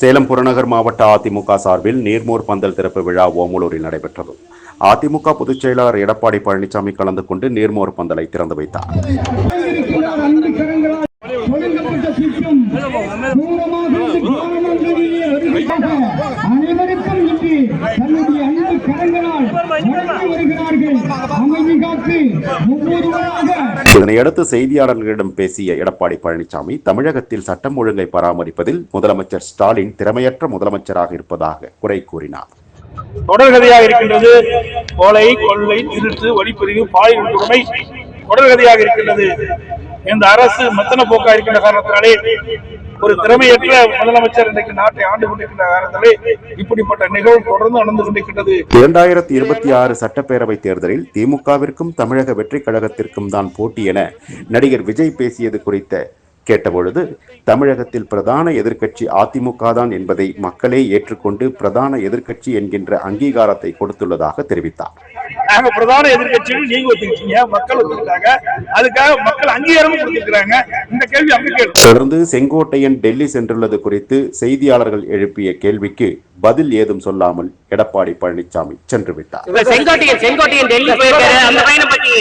சேலம் புறநகர் மாவட்ட அதிமுக சார்பில் நீர்மோர் பந்தல் திறப்பு விழா ஓமலூரில் நடைபெற்றது. அதிமுக பொதுச் செயலாளர் எடப்பாடி பழனிசாமி கலந்து கொண்டு நீர்மோர் பந்தலை திறந்து வைத்தார். இதனையடுத்து செய்தியாளர்களிடம் பேசிய எடப்பாடி பழனிசாமி, தமிழகத்தில் சட்டம் ஒழுங்கை பராமரிப்பதில் முதலமைச்சர் ஸ்டாலின் திறமையற்ற முதலமைச்சராக இருப்பதாக குறை கூறினார். தொடர்கதையாக இருக்கின்றது. கொலை, கொள்ளை, திருட்டு, வழிப்பறிவு, பாலியல் கொடுமை தொடர்கதையாக இருக்கின்றது. இந்த அரசு மெத்தன போக்கா இருக்கின்ற காரணத்தினாலே, ஒரு திறமையற்ற முதலமைச்சர் இன்றைக்கு நாட்டை ஆண்டு கொண்டிருக்கின்ற காரணத்திலே இப்படிப்பட்ட நிகழ்வு தொடர்ந்து நடந்து கொண்டிருக்கின்றது. 2026 சட்டப்பேரவை தேர்தலில் திமுகவிற்கும் தமிழக வெற்றி கழகத்திற்கும் தான் போட்டி என நடிகர் விஜய் பேசியது குறித்த கேட்டபொழுது, தமிழகத்தில் பிரதான எதிர்க்கட்சி அதிமுக தான் என்பதை மக்களே ஏற்றுக்கொண்டு பிரதான எதிர்க்கட்சி என்கின்ற அங்கீகாரத்தை கொடுத்துள்ளதாக தெரிவித்தார். நாங்க பிரதான எதிர்க்கட்சிகள் நீங்க ஒத்துக்கிட்டீங்க, மக்கள் ஒத்துக்கிட்டாங்க, அதுக்காக மக்கள் அங்கீகாரம் கொடுத்திருக்கிறாங்க. இந்த கேள்வி அங்க கேள்வி. தொடர்ந்து செங்கோட்டையன் டெல்லி சென்றுள்ளது குறித்து செய்தியாளர்கள் எழுப்பிய கேள்விக்கு பதில் ஏதும் சொல்லாமல் எடப்பாடி பழனிசாமி சென்று விட்டார். செங்கோட்டையன் டெல்லி போயிருக்காரு, அந்த பையனை பத்தி